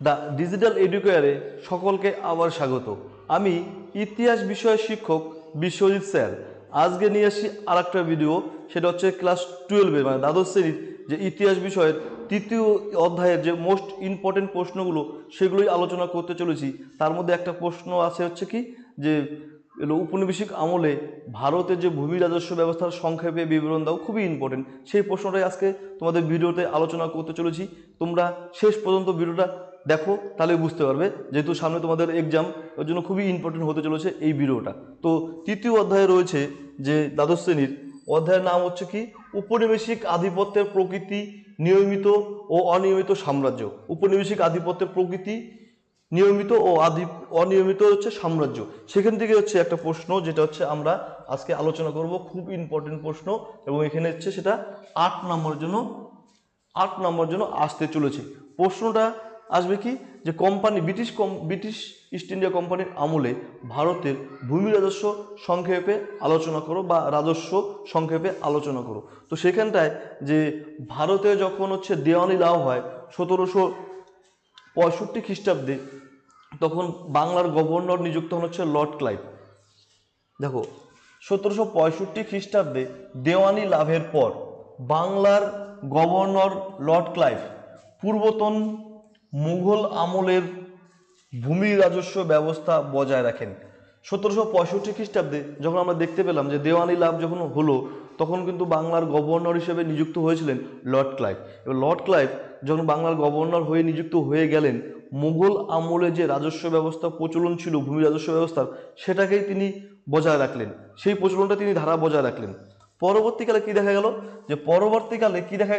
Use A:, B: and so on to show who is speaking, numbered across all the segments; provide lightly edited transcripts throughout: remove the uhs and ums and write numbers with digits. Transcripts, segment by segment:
A: The digital এডুকেয়ারে সকলকে আবার স্বাগত। আমি ইতিহাস বিষয়ের শিক্ষক বিশ্বজিৎ স্যার। আজকে নিয়ে আসি আর একটা ভিডিও, সেটা হচ্ছে ক্লাস 12-এর মানে দ্বাদশ শ্রেণীর যে ইতিহাস বিষয়ের তৃতীয় অধ্যায়ের যে মোস্ট ইম্পর্টেন্ট প্রশ্নগুলো সেগুলোই আলোচনা করতে চলেছি। তার মধ্যে একটা প্রশ্ন আছে হচ্ছে কি যে উপনিবেশিক আমলে ভারতের যে ভূমি রাজস্ব ব্যবস্থার সংক্ষেপে বিবরণ দাও, খুবই ইম্পর্টেন্ট। সেই প্রশ্নটাই আজকে তোমাদের ভিডিওতে আলোচনা করতে চলেছি। তোমরা শেষ পর্যন্ত ভিডিওটা দেখো, তাহলে বুঝতে পারবে, যেহেতু সামনে তোমাদের এক্সাম, ওর জন্য খুবই ইম্পর্টেন্ট হতে চলেছে এই ভিডিওটা। তো তৃতীয় অধ্যায়ে রয়েছে যে দ্বাদশ শ্রেণীর অধ্যায়ের নাম হচ্ছে কি উপনিবেশিক আধিপত্যের প্রকৃতি, নিয়মিত ও অনিয়মিত সাম্রাজ্য। উপনিবেশিক আধিপত্যের প্রকৃতি, নিয়মিত ও অনিয়মিত হচ্ছে সাম্রাজ্য। সেখান থেকে হচ্ছে একটা প্রশ্ন, যেটা হচ্ছে আমরা আজকে আলোচনা করব, খুব ইম্পর্টেন্ট প্রশ্ন। এবং এখানে হচ্ছে সেটা 8 নম্বর জন্য আসতে চলেছে। প্রশ্নটা আসবে কি যে ব্রিটিশ ইস্ট ইন্ডিয়া কোম্পানির আমলে ভারতের ভূমি রাজস্ব সংক্ষেপে আলোচনা করো বা রাজস্ব সংক্ষেপে আলোচনা করো। তো সেখানটায় যে ভারতে যখন হচ্ছে দেওয়ানি লাভ হয় 1765 খ্রিস্টাব্দে, তখন বাংলার গভর্নর নিযুক্ত হন হচ্ছে লর্ড ক্লাইভ। দেখো, 1765 খ্রিস্টাব্দে দেওয়ানি লাভের পর বাংলার গভর্নর লর্ড ক্লাইভ পূর্বতন মুঘল আমলের ভূমি রাজস্ব ব্যবস্থা বজায় রাখেন। 1765 খ্রিস্টাব্দে যখন আমরা দেখতে পেলাম যে দেওয়ানি লাভ যখন হলো, তখন কিন্তু বাংলার গভর্নর হিসেবে নিযুক্ত হয়েছিলেন লর্ড ক্লাইভ। এবার লর্ড ক্লাইভ যখন বাংলার গভর্নর হয়ে নিযুক্ত হয়ে গেলেন, মুঘল আমলে যে রাজস্ব ব্যবস্থা প্রচলন ছিল ভূমি রাজস্ব ব্যবস্থার, সেটাকেই তিনি বজায় রাখলেন, সেই প্রচলনটা তিনি ধারা বজায় রাখলেন। পরবর্তীকালে কি দেখা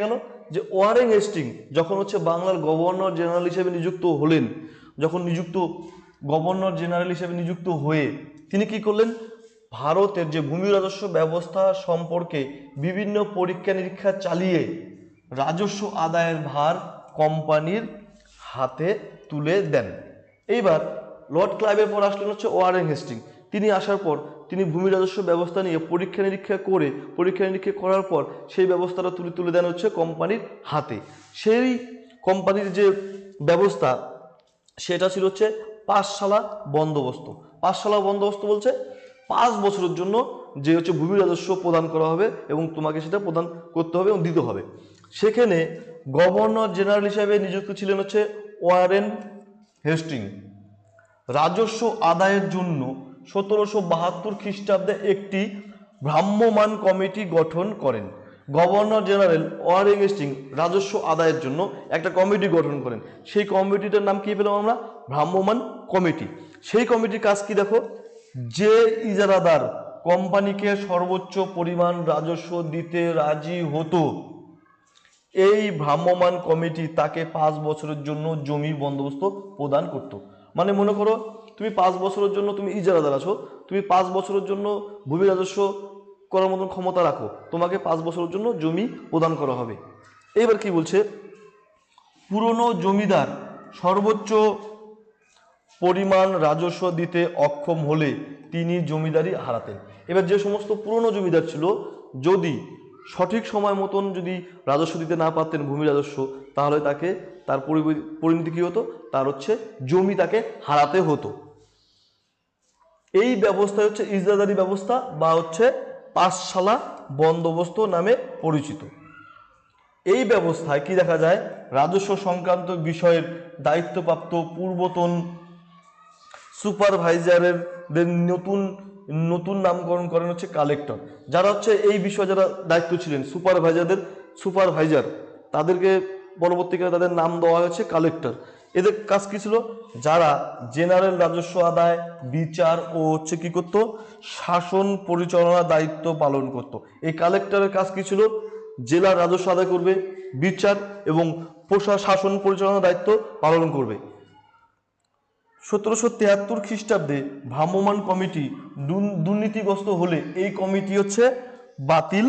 A: গেল যে ওয়ারেন হেস্টিং যখন হচ্ছে বাংলার গভর্নর জেনারেল হিসেবে নিযুক্ত হলেন, গভর্নর জেনারেল হিসেবে নিযুক্ত হয়ে তিনি কি করলেন, ভারতের যে ভূমি রাজস্ব ব্যবস্থা সম্পর্কে বিভিন্ন পরীক্ষা নিরীক্ষা চালিয়ে রাজস্ব আদায়ের ভার কোম্পানির হাতে তুলে দেন। এইবার লর্ড ক্লাইভের পর আসলেন হচ্ছে ওয়ারেন হেস্টিং। তিনি আসার পর তিনি ভূমি রাজস্ব ব্যবস্থা নিয়ে পরীক্ষা নিরীক্ষা করার পর সেই ব্যবস্থাটা তুলে দেন হচ্ছে কোম্পানির হাতে। সেই কোম্পানির যে ব্যবস্থা, সেটা ছিল হচ্ছে পাঁচশালা বন্দোবস্ত। পাঁচশালা বন্দোবস্ত বলছে 5 বছরের জন্য যে হচ্ছে ভূমি রাজস্ব প্রদান করা হবে এবং তোমাকে সেটা প্রদান করতে হবে এবং দিতে হবে। সেখানে গভর্নর জেনারেল হিসেবে নিযুক্ত ছিলেন হচ্ছে ওয়ারেন হেস্টিং। রাজস্ব আদায়ের জন্য 1772 খ্রিস্টাব্দে একটি ভ্রাম্যমাণ কমিটি গঠন করেন। গভর্নর জেনারেল ওয়ারেন হেস্টিং রাজস্ব আদায়ের জন্য একটা কমিটি গঠন করেন। সেই কমিটিটার নাম কি পেলাম আমরা? ভ্রাম্যমাণ কমিটি। সেই কমিটির কাজ কি দেখো, যে ইজারাদার কোম্পানিকে সর্বোচ্চ পরিমাণ রাজস্ব দিতে রাজি হতো, এই ভ্রাম্যমাণ কমিটি তাকে 5 বছরের জন্য জমির বন্দোবস্ত প্রদান করত। মানে মনে করো তুমি 5 বছরের জন্য তুমি ইজারাদার আছো, তুমি 5 বছরের জন্য ভূমি রাজস্ব করার মতন ক্ষমতা রাখো, তোমাকে 5 বছরের জন্য জমি প্রদান করা হবে। এবার কি বলছে, পুরনো জমিদার সর্বোচ্চ পরিমাণ রাজস্ব দিতে অক্ষম হলে তিনি জমিদারি হারাতেন। এবার যে সমস্ত পুরনো জমিদার ছিল, যদি সঠিক সময় মতন যদি রাজস্ব দিতে না পারতেন ভূমি রাজস্ব, তাহলে তাকে তার পরিণতি কী হতো, তার হচ্ছে জমি তাকে হারাতে হতো। এই ব্যবস্থা হচ্ছে ইজারাদারি ব্যবস্থা বা হচ্ছে পাঁচশালা বন্দোবস্ত নামে পরিচিত। এই ব্যবস্থায় কি দেখা যায়, রাজস্ব সংক্রান্ত বিষয়ের দায়িত্বপ্রাপ্ত পূর্বতন সুপারভাইজারের নতুন নামকরণ করেন হচ্ছে কালেক্টর। যারা হচ্ছে এই বিষয়ে যারা দায়িত্ব ছিলেন, সুপারভাইজার, তাদেরকে পরবর্তীকালে তাদের নাম দেওয়া হয়েছে কালেক্টর। এদের কাজ কি ছিল, যারা জেনারেল রাজস্ব আদায়, বিচার ও হচ্ছে কি করতো, শাসন পরিচালনার দায়িত্ব পালন করত। এই কালেক্টরের কাজ কি ছিল, জেলার রাজস্ব আদায় করবে, বিচার এবং শাসন পরিচালনার দায়িত্ব পালন করবে। 1773 খ্রিস্টাব্দে ভ্রাম্যমাণ কমিটি দুর্নীতিগ্রস্ত হলে এই কমিটি হচ্ছে বাতিল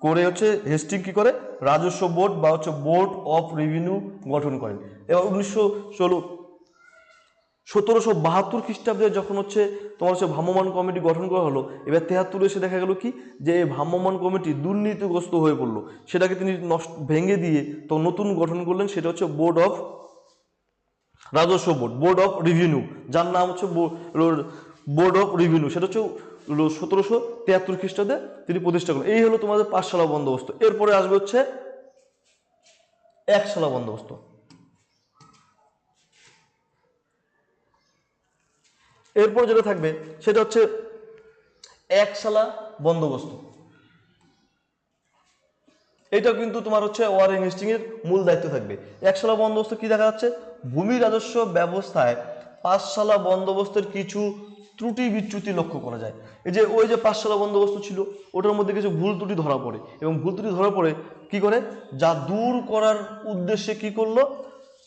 A: করে হচ্ছে হেস্টিং কি করে, রাজস্ব বোর্ড বা হচ্ছে বোর্ড অফ রেভিনিউ গঠন করেন। এবার 1772 খ্রিস্টাব্দে যখন হচ্ছে তোমার হচ্ছে ভ্রাম্যমাণ কমিটি গঠন করা হলো, এবার 73 এসে দেখা গেল কি যে এই ভ্রাম্যমাণ কমিটি দুর্নীতিগ্রস্ত হয়ে পড়লো, সেটাকে তিনি ভেঙে দিয়ে তো নতুন গঠন করলেন, সেটা হচ্ছে বোর্ড অফ রাজস্ব বোর্ড, বোর্ড অফ রিভিনিউ, যার নাম হচ্ছে বোর্ড অফ রিভিনিউ, সেটা হচ্ছে 1773 খ্রিস্টাব্দে তিনি প্রতিষ্ঠা করেন। এই হলো তোমাদের পাঠশালা বন্দোবস্ত। এরপরে আসবে হচ্ছে একশালা বন্দোবস্ত। এরপর যেটা থাকবে সেটা হচ্ছে একশালা বন্দোবস্ত। এটা কিন্তু তোমার হচ্ছে ওয়ারেন হেস্টিং এর মূল দায়িত্ব থাকবে। একশালা বন্দোবস্ত কি দেখা যাচ্ছে, ভূমি রাজস্ব ব্যবস্থায় পাঁচশালা বন্দোবস্তের কিছু ত্রুটি বিচ্যুতি লক্ষ্য করা যায়। এই যে ওই যে পাঁচশালা বন্দোবস্ত ছিল, ওটার মধ্যে কিছু ভুল ত্রুটি ধরা পড়ে, এবং ভুল ত্রুটি ধরা পড়ে কি করে, যা দূর করার উদ্দেশ্যে কি করলো,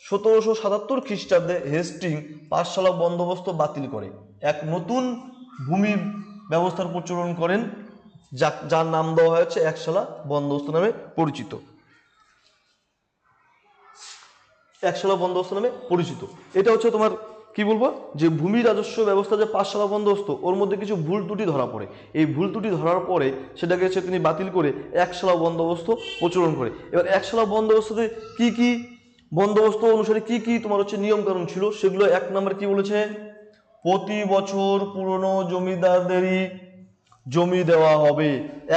A: 1777 খ্রিস্টাব্দে হেস্টিং পাঁচশালা বন্দোবস্ত বাতিল করে এক নতুন ভূমি ব্যবস্থার প্রচলন করেন, যার নাম দেওয়া হয়েছে একশালা বন্দোবস্ত নামে পরিচিত। একশালা বন্দোবস্ত নামে পরিচিত। এটা হচ্ছে তোমার কি বলবো, যে ভূমি রাজস্ব ব্যবস্থা যে পাঁচশালা বন্দোবস্ত, ওর মধ্যে কিছু ভুল ত্রুটি ধরা পড়ে। এই ভুল ত্রুটি ধরার পরে সেটাকে হচ্ছে তিনি বাতিল করে একশালা বন্দোবস্ত প্রচলন করে। এবার একশালা বন্দোবস্ততে কি কি বন্দোবস্ত অনুসারে কি কি তোমার হচ্ছে নিয়ম কানুন ছিল, সেগুলো এক নম্বর কি বলেছে, প্রতি বছর পুরনো জমিদারদেরই জমি দেওয়া হবে।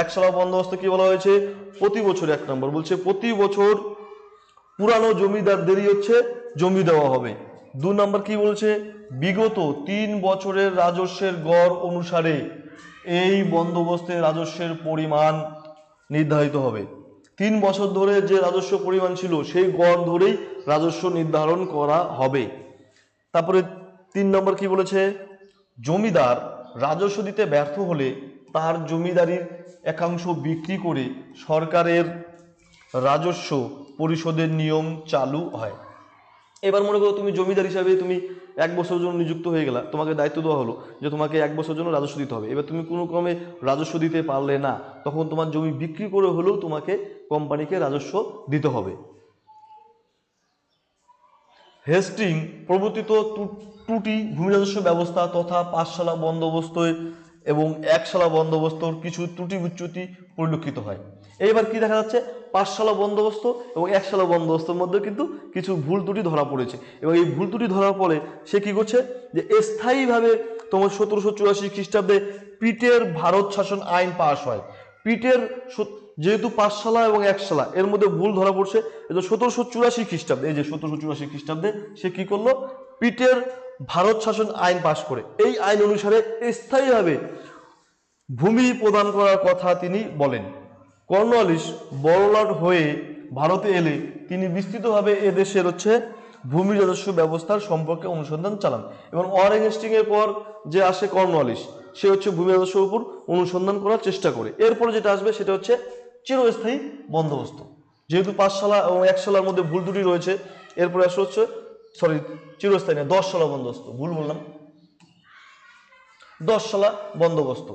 A: একশালা বন্দোবস্ত কি বলা হয়েছে, প্রতি বছর, এক নম্বর বলছে প্রতি বছর পুরানো জমিদারদেরই হচ্ছে জমি দেওয়া হবে। দু নম্বর কি বলছে, বিগত 3 বছরের রাজস্বের গড় অনুসারে এই বন্দোবস্তে রাজস্বের পরিমাণ নির্ধারিত হবে। 3 বছর ধরে যে রাজস্ব পরিমাণ ছিল সেই গড় ধরেই রাজস্ব নির্ধারণ করা হবে। তারপরে 3 নম্বর কি বলেছে, জমিদার রাজস্ব দিতে ব্যর্থ হলে তার জমিদারির একাংশ বিক্রি করে সরকারের রাজস্ব পরিশোধের নিয়ম চালু হয়। এবার মনে করো তুমি জমিদার হিসাবে তুমি 1 বছরের জন্য নিযুক্ত হয়ে গেলা, তোমাকে দায়িত্ব দেওয়া হলো যে তোমাকে 1 বছরের জন্য রাজস্ব দিতে হবে। এবার তুমি কোনো ক্রমে রাজস্ব দিতে পারলে না, তখন তোমার জমি বিক্রি করে হলেও তোমাকে কোম্পানিকে রাজস্ব দিতে হবে। হেস্টিং প্রবর্তিত ত্রুটি ভূমি রাজস্ব ব্যবস্থা তথা পাঁচশালা বন্দোবস্ত এবং একশালা বন্দোবস্তর কিছু ত্রুটি বিচ্যুতি পরিলক্ষিত হয়। এইবার কি দেখা যাচ্ছে, পাঁচশালা বন্দোবস্ত এবং একশালা বন্দোবস্তের মধ্যে কিন্তু কিছু ভুল ত্রুটি ধরা পড়েছে, এবং এই ভুল ত্রুটি ধরার পরে সে কি করছে, যে স্থায়ীভাবে তোমার 1784 খ্রিস্টাব্দে পিটের ভারত শাসন আইন পাশ হয়। পিটের যেহেতু পাঁচশালা এবং একশালা এর মধ্যে ভুল ধরা পড়ছে, এই যে 1784 খ্রিস্টাব্দে, এই যে 1784 খ্রিস্টাব্দে সে কি করলো, পিটের ভারত শাসন আইন পাশ করে এই আইন অনুসারে স্থায়ীভাবে ভূমি প্রদান করার কথা তিনি বলেন। কর্নওয়ালিস বড়লাট হয়ে ভারতে এলে তিনি বিস্তৃতভাবে এদেশের হচ্ছে ভূমি রাজস্ব ব্যবস্থার সম্পর্কে অনুসন্ধান চালান, এবং ওয়ারেন হেস্টিং এর পর যে আসে কর্নওয়ালিস, সে হচ্ছে ভূমি রাজস্বের উপর অনুসন্ধান করার চেষ্টা করে। এরপরে যেটা আসবে সেটা হচ্ছে চিরস্থায়ী বন্দোবস্ত। যেহেতু পাঁচশালা এবং একশালার মধ্যে ভুল ত্রুটি রয়েছে, এরপরে আসে হচ্ছে চিরস্থায়ী না, 10 শালা বন্দোবস্ত, ভুল বললাম, 10 শালা বন্দোবস্ত।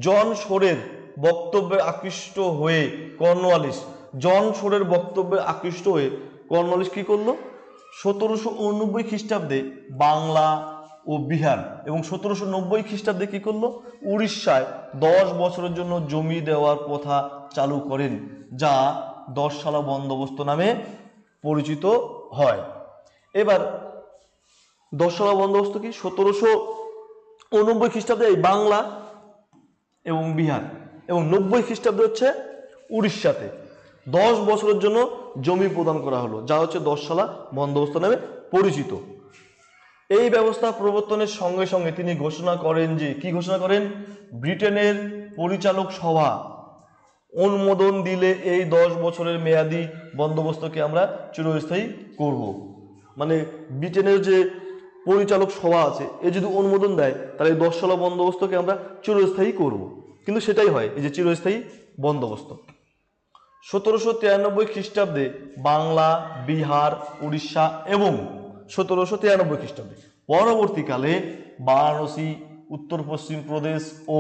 A: জন শোরের বক্তব্যে আকৃষ্ট হয়ে কর্নওয়ালিস, জন শোরের বক্তব্যে আকৃষ্ট হয়ে কর্নওয়ালিস কি করলো, 1789 খ্রিস্টাব্দে বাংলা ও বিহার এবং 1790 খ্রিস্টাব্দে কি করলো, উড়িষ্যায় 10 বছরের জন্য জমি দেওয়ার প্রথা চালু করেন, যা 10 শালা বন্দোবস্ত নামে পরিচিত হয়। এবার 10 শালা বন্দোবস্ত কি, 1789 খ্রিস্টাব্দে এই বাংলা এবং বিহার, এবং 90 খ্রিস্টাব্দে হচ্ছে উড়িষ্যাতে 10 বছরের জন্য জমি প্রদান করা হলো, যা হচ্ছে 10 শালা বন্দোবস্ত নামে পরিচিত। এই ব্যবস্থা প্রবর্তনের সঙ্গে সঙ্গে তিনি ঘোষণা করেন যে, কি ঘোষণা করেন, ব্রিটেনের পরিচালক সভা অনুমোদন দিলে এই 10 বছরের মেয়াদি বন্দোবস্তকে আমরা চিরস্থায়ী করব। মানে ব্রিটেনের যে পরিচালক সভা আছে, এ যদি অনুমোদন দেয় তাহলে এই 10 শালা বন্দোবস্তকে আমরা চিরস্থায়ী করব। কিন্তু সেটাই হয়, এই যে চিরস্থায়ী বন্দোবস্ত। 1793 খ্রিস্টাব্দে বাংলা, বিহার, উড়িষ্যা এবং 1793 খ্রিস্টাব্দে পরবর্তীকালে বারাণসী, উত্তর পশ্চিম প্রদেশ ও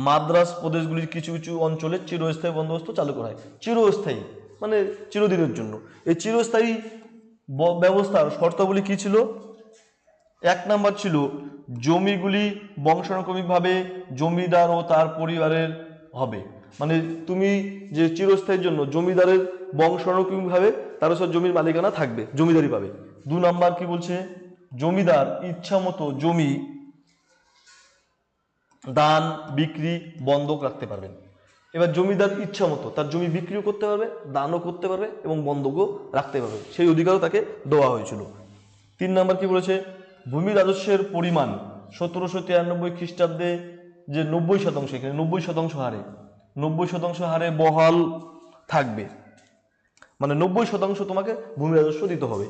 A: মাদ্রাজ প্রদেশগুলির কিছু কিছু অঞ্চলে চিরস্থায়ী বন্দোবস্ত চালু করা হয়। চিরস্থায়ী মানে চিরদিনের জন্য। এই চিরস্থায়ী ব্যবস্থার শর্তাবলী কি ছিল, 1 নম্বর ছিল জমিগুলি বংশানুক্রমিকভাবে জমিদার ও তার পরিবারের হবে। মানে তুমি যে চিরস্থায়ীর জন্য জমিদারের বংশানুক্রমিকভাবে তার সব জমির মালিকানা থাকবে, জমিদারি পাবে। 2 নাম্বার কি বলছে, জমিদার ইচ্ছা মতো জমি দান বিক্রি বন্ধক রাখতে পারবেন। এবার জমিদার ইচ্ছা মতো তার জমি বিক্রিও করতে পারবে, দানও করতে পারবে এবং বন্ধকও রাখতে পারবে, সেই অধিকারও তাকে দেওয়া হয়েছিল। 3 নাম্বার কি বলেছে, ভূমি রাজস্বের পরিমাণ 1793 খ্রিস্টাব্দে যে 90%, এখানে 90% হারে বহাল থাকবে, মানে 90% তোমাকে ভূমি রাজস্ব দিতে হবে।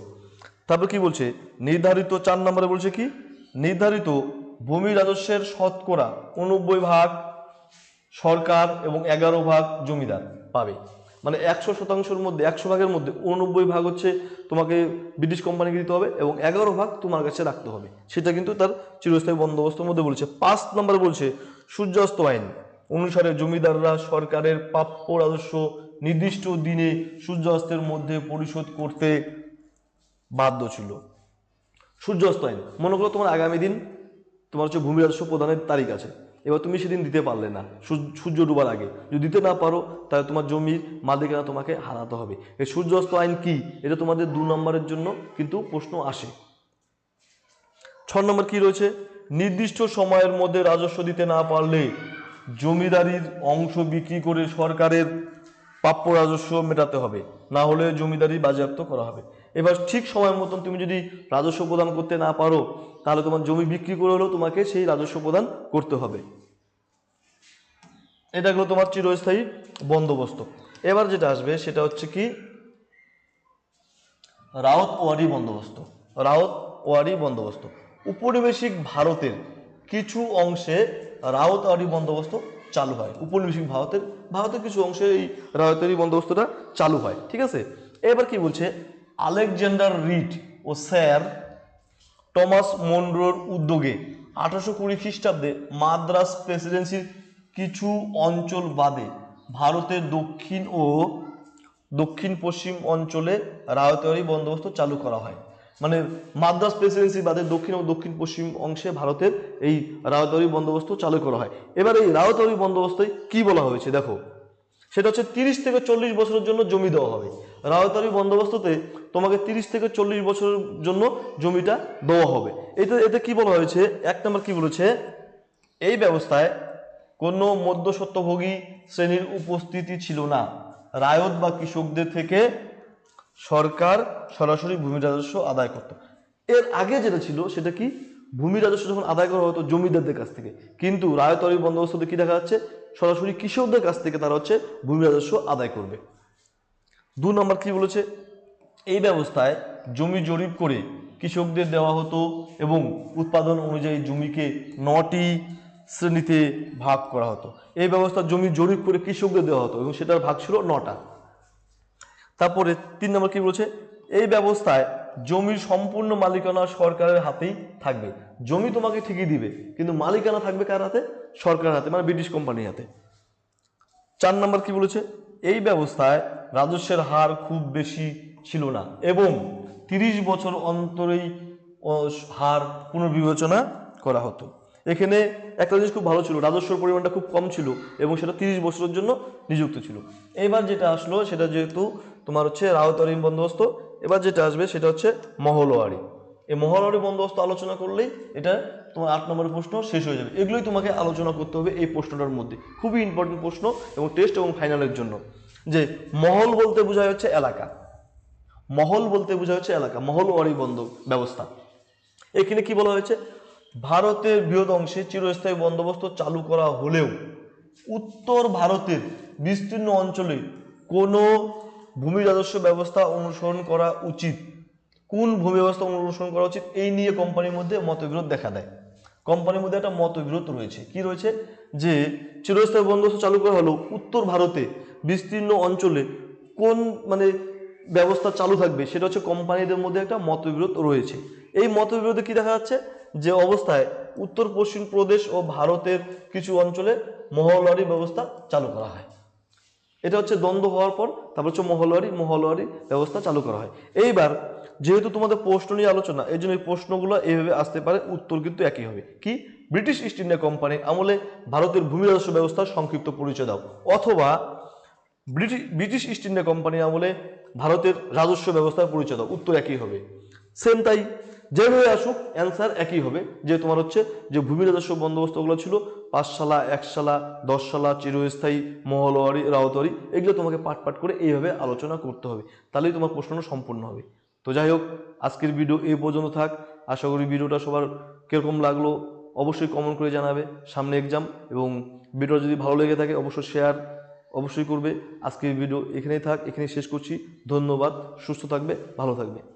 A: তারপর কি বলছে, নির্ধারিত 4 নম্বরে বলছে কি, নির্ধারিত ভূমি রাজস্বের শতকরা 89 ভাগ সরকার এবং 11 ভাগ জমিদার পাবে। মানে 100%-র মধ্যে 100 ভাগের মধ্যে 89 ভাগ হচ্ছে তোমাকে ব্রিটিশ কোম্পানিকে দিতে হবে এবং 11 ভাগ তোমার কাছে রাখতে হবে। সেটা কিন্তু তার চিরস্থায়ী বন্দোবস্তের মধ্যে বলেছে। 5 নম্বরে বলছে, সূর্যাস্ত আইন অনুসারে জমিদাররা সরকারের প্রাপ্য রাজস্ব নির্দিষ্ট দিনে সূর্যাস্তের মধ্যে পরিশোধ করতে বাধ্য ছিল। সূর্যাস্ত আইন, মনে করো তোমার আগামী দিন তোমার হচ্ছে ভূমি রাজস্ব প্রদানের তারিখ আছে, এবার তুমি সেদিন দিতে পারলে না, সূর্য ডুবার আগে যদি দিতে না পারো তাহলে তোমার জমির মালিকানা তোমাকে হারাতে হবে। এই সূর্যাস্ত আইন কি, এটা তোমাদের 2 নম্বরের জন্য কিন্তু প্রশ্ন আসে। 6 নম্বর কি রয়েছে, নির্দিষ্ট সময়ের মধ্যে রাজস্ব দিতে না পারলে জমিদারির অংশ বিক্রি করে সরকারের প্রাপ্য রাজস্ব মেটাতে হবে, না হলে জমিদারি বাজেয়াপ্ত করা হবে। এবার ঠিক সময় মতন তুমি যদি রাজস্ব প্রদান করতে না পারো তাহলে তোমার জমি বিক্রি করে হলেও তোমাকে সেই রাজস্ব প্রদান করতে হবে। এটা হলো তোমার চিরস্থায়ী বন্দোবস্ত। এবার যেটা আসবে সেটা হচ্ছে কি, রাওতওয়ারি বন্দোবস্ত। রাওতওয়ারি বন্দোবস্ত উপনিবেশিক ভারতের কিছু অংশে রাওতওয়ারি বন্দোবস্ত চালু হয়। উপনিবেশিক ভারতের কিছু অংশে এই রাওতওয়ারি বন্দোবস্তটা চালু হয়, ঠিক আছে। এবার কি বলছে, আলেকজান্ডার রিড ও স্যার টমাস মনরোর উদ্যোগে 1820 খ্রিস্টাব্দে মাদ্রাজ প্রেসিডেন্সির কিছু অঞ্চল বাদে ভারতের দক্ষিণ ও দক্ষিণ পশ্চিম অঞ্চলে রাওতওয়ারি বন্দোবস্ত চালু করা হয়। মানে মাদ্রাজ প্রেসিডেন্সি বাদে দক্ষিণ ও দক্ষিণ পশ্চিম অংশে ভারতের এই রাওতওয়ারি বন্দোবস্ত চালু করা হয়। এবার এই রাওতওয়ারি বন্দোবস্তে কি বলা হয়েছে দেখো, সেটা হচ্ছে 30 থেকে 40 বছরের জন্য জমি দেওয়া হবে। রাওতওয়ারি বন্দোবস্ততে তোমাকে 30 থেকে 40 বছরের জন্য জমিটা দেওয়া হবে। এতে কি বলা হয়েছে, 1 নম্বর কি বলেছে, এই ব্যবস্থায় কোনো মধ্যস্বত্বভোগী শ্রেণীর উপস্থিতি ছিল না। রায়ত বা কৃষকদের থেকে সরকার সরাসরি ভূমি রাজস্ব আদায় করত। এর আগে যেটা ছিল সেটা কি, ভূমি রাজস্ব যখন আদায় করা হতো জমিদারদের কাছ থেকে, কিন্তু রায়তওয়ারি বন্দোবস্ততে কি দেখা যাচ্ছে, সরাসরি কৃষকদের কাছ থেকে তারা হচ্ছে ভূমি রাজস্ব আদায় করবে। 2 নম্বর কি বলেছে, এই ব্যবস্থায় জমি জরিপ করে কৃষকদের দেওয়া হতো এবং উৎপাদন অনুযায়ী জমিকে 9টি শ্রেণীতে ভাগ করা হতো। এই ব্যবস্থা জমি জরিপ করে কৃষকদের দেওয়া হতো এবং সেটার ভাগ ছিল 9টা। তারপরে 3 নম্বর কি বলছে, এই ব্যবস্থায় জমির সম্পূর্ণ মালিকানা সরকারের হাতেই থাকবে। জমি তোমাকে ঠিকই দিবে কিন্তু মালিকানা থাকবে কার হাতে, সরকারের হাতে, মানে ব্রিটিশ কোম্পানির হাতে। 4 নম্বর কি বলেছে, এই ব্যবস্থায় রাজস্বের হার খুব বেশি ছিল না এবং 30 বছর অন্তরেই হার পুনর্বিবেচনা করা হতো। এখানে একটা জিনিস খুব ভালো ছিল, রাজস্বের পরিমাণটা খুব কম ছিল এবং সেটা 30 বছরের জন্য নিযুক্ত ছিল। এবার যেটা আসলো সেটা যেহেতু তোমার হচ্ছে রাওতওয়ারি বন্দোবস্ত, এবার যেটা আসবে সেটা হচ্ছে মহলওয়ারি। এই মহলওয়ারি বন্দোবস্ত আলোচনা করলেই এটা তোমার 8 নম্বরের প্রশ্ন শেষ হয়ে যাবে। এগুলোই তোমাকে আলোচনা করতে হবে এই প্রশ্নটার মধ্যে, খুবই ইম্পর্টেন্ট প্রশ্ন এবং টেস্ট এবং ফাইনালের জন্য। যে মহল বলতে বোঝা হচ্ছে এলাকা, মহলওয়ারি ব্যবস্থা। এখানে কি বলা হয়েছে, ভারতের বৃহৎ অংশে চিরস্থায়ী বন্দোবস্ত চালু করা হলেও উত্তর ভারতের বিস্তীর্ণ অঞ্চলে কোনো ভূমি রাজস্ব ব্যবস্থা অনুসরণ করা উচিত, কোন ভূমি ব্যবস্থা অনুসরণ করা উচিত, এই নিয়ে কোম্পানির মধ্যে মতবিরোধ দেখা দেয়। কোম্পানির মধ্যে একটা মতবিরোধ রয়েছে, কি রয়েছে, যে চিরস্থায়ী বন্দোবস্ত চালু করা হলেও উত্তর ভারতে বিস্তীর্ণ অঞ্চলে কোন মানে ব্যবস্থা চালু থাকবে সেটা হচ্ছে কোম্পানিদের মধ্যে একটা মতবিরোধ রয়েছে। এই মতবিরোধে কি দেখা যাচ্ছে, যে অবস্থায় উত্তর পশ্চিম প্রদেশ ও ভারতের কিছু অঞ্চলে মহলওয়ারি ব্যবস্থা চালু করা হয়। এটা হচ্ছে দ্বন্দ্ব হওয়ার পর তারপর হচ্ছে মহলওয়ারি ব্যবস্থা চালু করা হয়। এইবার যেহেতু তোমাদের প্রশ্ন নিয়ে আলোচনা, এই জন্য এই প্রশ্নগুলো এইভাবে আসতে পারে, উত্তর কিন্তু একই হবে। কি, ব্রিটিশ ইস্ট ইন্ডিয়া কোম্পানির আমলে ভারতের ভূমি রাজস্ব ব্যবস্থার সংক্ষিপ্ত পরিচয় দাও, অথবা ব্রিটিশ ইস্ট ইন্ডিয়া কোম্পানির আমলে ভারতের রাজস্ব ব্যবস্থার পরিচয় দাও, উত্তর একই হবে। সেম তাই, যেভাবে আসুক অ্যান্সার একই হবে। যে তোমার হচ্ছে যে ভূমি রাজস্ব বন্দোবস্তগুলো ছিল পাঠশালা, একশালা, দশশালা, চিরস্থায়ী, মহলওয়ারি, রাউতওয়ারি, এগুলো তোমাকে পাট পাট করে এইভাবে আলোচনা করতে হবে, তাহলেই তোমার প্রশ্নটা সম্পূর্ণ হবে। তো যাই হোক, আজকের ভিডিও এই পর্যন্ত থাক। আশা করি ভিডিওটা সবার কিরকম লাগলো অবশ্যই কমেন্ট করে জানাবে। সামনে এক্সাম, এবং ভিডিও যদি ভালো লেগে থাকে অবশ্যই শেয়ার অবশ্যই করবে। আজকের ভিডিও এখানেই থাক, এখানেই শেষ করছি। ধন্যবাদ, সুস্থ থাকবে, ভালো থাকবে।